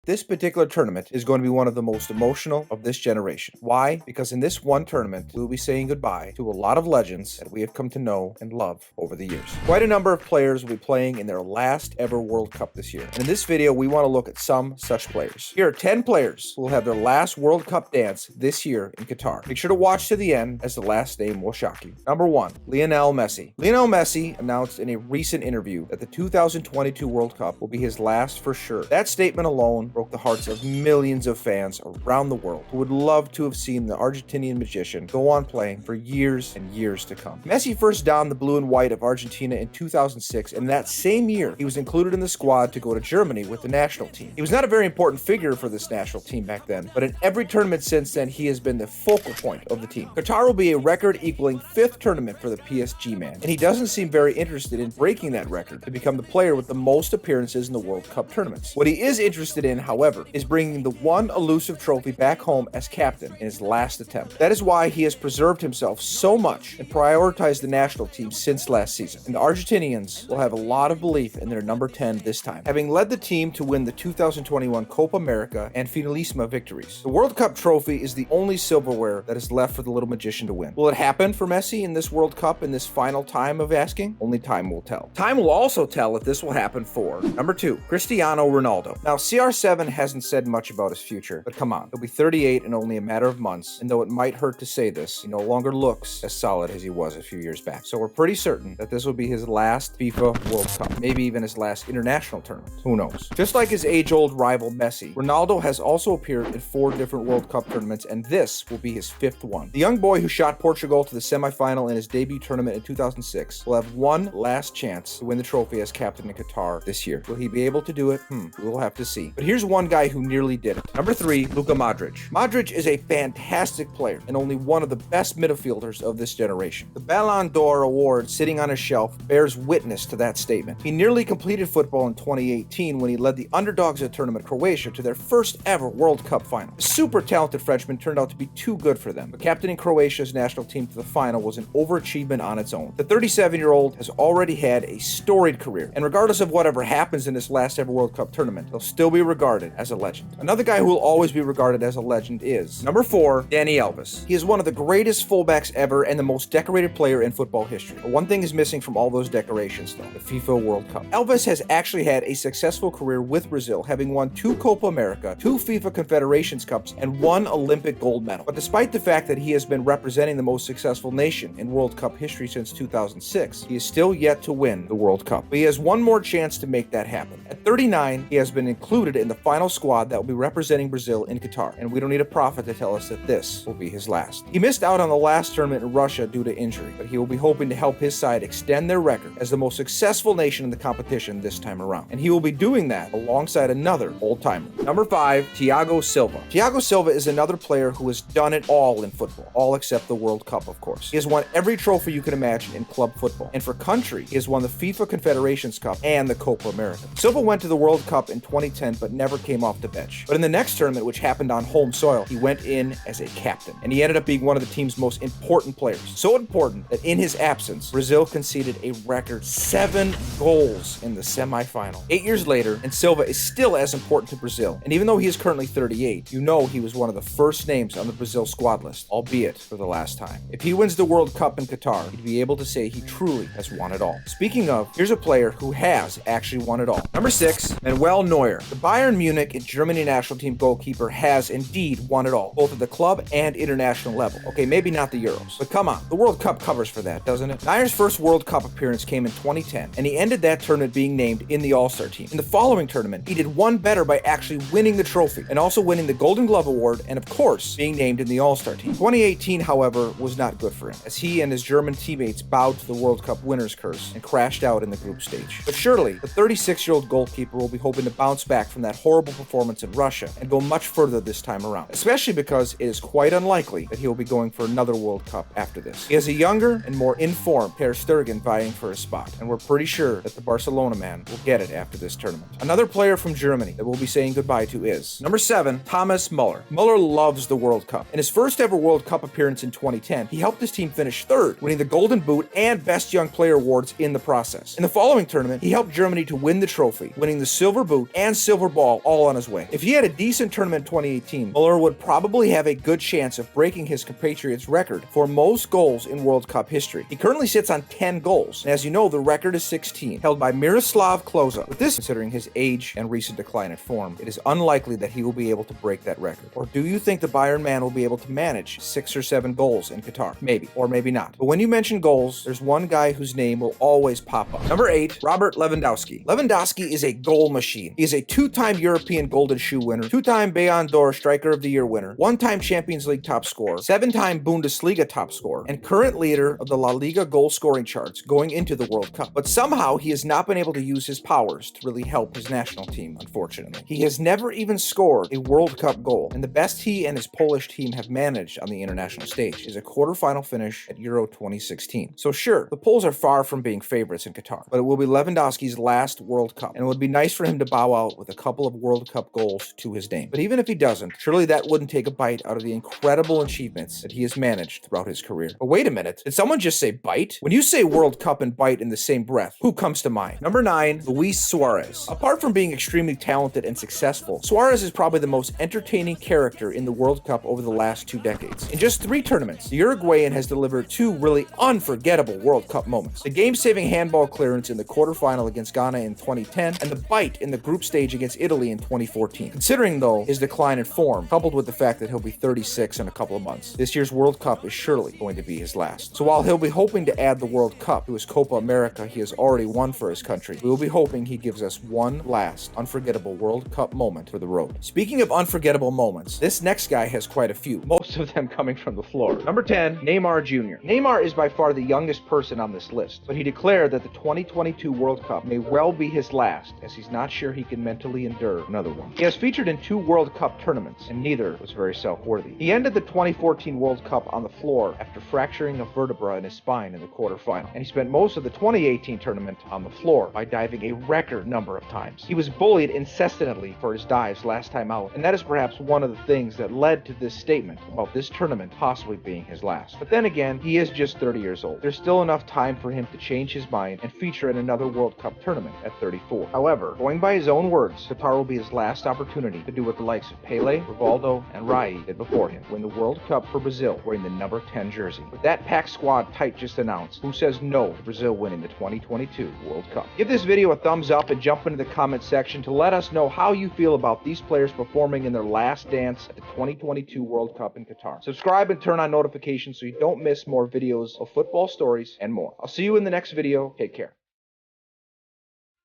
This particular tournament is going to be one of the most emotional of this generation. Why? Because in this one tournament, we'll be saying goodbye to a lot of legends that we have come to know and love over the years. Quite a number of players will be playing in their last ever World Cup this year. And in this video, we want to look at some such players. Here are 10 players who will have their last World Cup dance this year in Qatar. Make sure to watch to the end, as the last name will shock you. Number 1, Lionel Messi. Lionel Messi announced in a recent interview that the 2022 World Cup will be his last for sure. That statement alone broke the hearts of millions of fans around the world who would love to have seen the Argentinian magician go on playing for years and years to come. Messi first donned the blue and white of Argentina in 2006, and that same year he was included in the squad to go to Germany with the national team. He was not a very important figure for this national team back then, but in every tournament since then he has been the focal point of the team. Qatar will be a record-equaling 5th tournament for the PSG man, and he doesn't seem very interested in breaking that record to become the player with the most appearances in the World Cup tournaments. What he is interested in, however, is bringing the one elusive trophy back home as captain in his last attempt. That is why he has preserved himself so much and prioritized the national team since last season. And the Argentinians will have a lot of belief in their number 10 this time, having led the team to win the 2021 Copa America and Finalissima victories. The World Cup trophy is the only silverware that is left for the little magician to win. Will it happen for Messi in this World Cup in this final time of asking? Only time will tell. Time will also tell if this will happen for number 2, Cristiano Ronaldo. Now, CR7 hasn't said much about his future, but come on, he'll be 38 in only a matter of months, and though it might hurt to say this, he no longer looks as solid as he was a few years back. So we're pretty certain that this will be his last FIFA World Cup, maybe even his last international tournament. Who knows? Just like his age-old rival Messi, Ronaldo has also appeared in 4 different World Cup tournaments, and this will be his 5th one. The young boy who shot Portugal to the semifinal in his debut tournament in 2006 will have one last chance to win the trophy as captain in Qatar this year. Will he be able to do it? We'll have to see. But here's one guy who nearly did it. Number 3, Luka Modric. Modric is a fantastic player and only one of the best midfielders of this generation. The Ballon d'Or award sitting on his shelf bears witness to that statement. He nearly completed football in 2018 when he led the underdogs of the tournament, Croatia, to their first ever World Cup final. The super talented Frenchman turned out to be too good for them, but captaining Croatia's national team to the final was an overachievement on its own. The 37-year-old has already had a storied career, and regardless of whatever happens in this last ever World Cup tournament, he'll still be regarded as a legend. Another guy who will always be regarded as a legend is number 4, Dani Alves. He is one of the greatest fullbacks ever and the most decorated player in football history. But one thing is missing from all those decorations, though: the FIFA World Cup. Alves has actually had a successful career with Brazil, having won 2 Copa America, 2 FIFA Confederations Cups, and 1 Olympic gold medal. But despite the fact that he has been representing the most successful nation in World Cup history since 2006, he is still yet to win the World Cup. But he has one more chance to make that happen. At 39, he has been included in the final squad that will be representing Brazil in Qatar, and we don't need a prophet to tell us that this will be his last. He missed out on the last tournament in Russia due to injury, but he will be hoping to help his side extend their record as the most successful nation in the competition this time around, and he will be doing that alongside another old-timer. Number 5, Thiago Silva. Thiago Silva is another player who has done it all in football, all except the World Cup, of course. He has won every trophy you can imagine in club football, and for country, he has won the FIFA Confederations Cup and the Copa America. Silva went to the World Cup in 2010, but never came off the bench. But in the next tournament, which happened on home soil, he went in as a captain, and he ended up being one of the team's most important players. So important that in his absence, Brazil conceded a record 7 goals in the semifinal. 8 years later, and Silva is still as important to Brazil, and even though he is currently 38, you know he was one of the first names on the Brazil squad list, albeit for the last time. If he wins the World Cup in Qatar, he'd be able to say he truly has won it all. Speaking of, here's a player who has actually won it all. Number 6, Manuel Neuer. The Bayern Munich and Germany national team goalkeeper has indeed won it all, both at the club and international level. Okay, maybe not the Euros, but come on, the World Cup covers for that, doesn't it? Neuer's first World Cup appearance came in 2010, and he ended that tournament being named in the All-Star team. In the following tournament, he did one better by actually winning the trophy, and also winning the Golden Glove Award, and of course, being named in the All-Star team. 2018, however, was not good for him, as he and his German teammates bowed to the World Cup winner's curse and crashed out in the group stage. But surely, the 36-year-old goalkeeper will be hoping to bounce back from that horrible performance in Russia and go much further this time around, especially because it is quite unlikely that he will be going for another World Cup after this. He has a younger and more informed Per Stegen vying for his spot, and we're pretty sure that the Barcelona man will get it after this tournament. Another player from Germany that we'll be saying goodbye to is number 7, Thomas Muller. Muller loves the World Cup. In his first ever World Cup appearance in 2010, he helped his team finish 3rd, winning the Golden Boot and Best Young Player awards in the process. In the following tournament, he helped Germany to win the trophy, winning the Silver Boot and Silver Ball well, all on his way. If he had a decent tournament in 2018, Muller would probably have a good chance of breaking his compatriot's record for most goals in World Cup history. He currently sits on 10 goals, and as you know, the record is 16, held by Miroslav Klose. With this, considering his age and recent decline in form, it is unlikely that he will be able to break that record. Or do you think the Bayern man will be able to manage 6 or 7 goals in Qatar? Maybe, or maybe not. But when you mention goals, there's one guy whose name will always pop up. Number 8, Robert Lewandowski. Lewandowski is a goal machine. He is a 2-time European Golden Shoe winner, 2-time Ballon d'Or Striker of the Year winner, 1-time Champions League top scorer, 7-time Bundesliga top scorer, and current leader of the La Liga goal scoring charts going into the World Cup. But somehow he has not been able to use his powers to really help his national team, unfortunately. He has never even scored a World Cup goal, and the best he and his Polish team have managed on the international stage is a quarterfinal finish at Euro 2016. So sure, the Poles are far from being favorites in Qatar, but it will be Lewandowski's last World Cup, and it would be nice for him to bow out with a couple of World Cup goals to his name. But even if he doesn't, surely that wouldn't take a bite out of the incredible achievements that he has managed throughout his career. But wait a minute, did someone just say bite? When you say World Cup and bite in the same breath, who comes to mind? Number 9, Luis Suarez. Apart from being extremely talented and successful, Suarez is probably the most entertaining character in the World Cup over the last 2 decades. In just 3 tournaments, the Uruguayan has delivered 2 really unforgettable World Cup moments. The game-saving handball clearance in the quarterfinal against Ghana in 2010, and the bite in the group stage against Italy in 2014. Considering, though, his decline in form, coupled with the fact that he'll be 36 in a couple of months, this year's World Cup is surely going to be his last. So while he'll be hoping to add the World Cup to his Copa America he has already won for his country, we will be hoping he gives us one last unforgettable World Cup moment for the road. Speaking of unforgettable moments, this next guy has quite a few, most of them coming from the floor. Number 10, Neymar Jr. Neymar is by far the youngest person on this list, but he declared that the 2022 World Cup may well be his last, as he's not sure he can mentally endure another one. He has featured in 2 World Cup tournaments, and neither was very self-worthy. He ended the 2014 World Cup on the floor after fracturing a vertebra in his spine in the quarterfinal, and he spent most of the 2018 tournament on the floor by diving a record number of times. He was bullied incessantly for his dives last time out, and that is perhaps one of the things that led to this statement about this tournament possibly being his last. But then again, he is just 30 years old. There's still enough time for him to change his mind and feature in another World Cup tournament at 34. However, going by his own words, Qatar will be his last opportunity to do what the likes of Pele, Rivaldo, and Rai did before him, win the World Cup for Brazil wearing the number 10 jersey. With that packed squad tight just announced, who says no to Brazil winning the 2022 World Cup? Give this video a thumbs up and jump into the comment section to let us know how you feel about these players performing in their last dance at the 2022 World Cup in Qatar. Subscribe and turn on notifications so you don't miss more videos of football stories and more. I'll see you in the next video. Take care.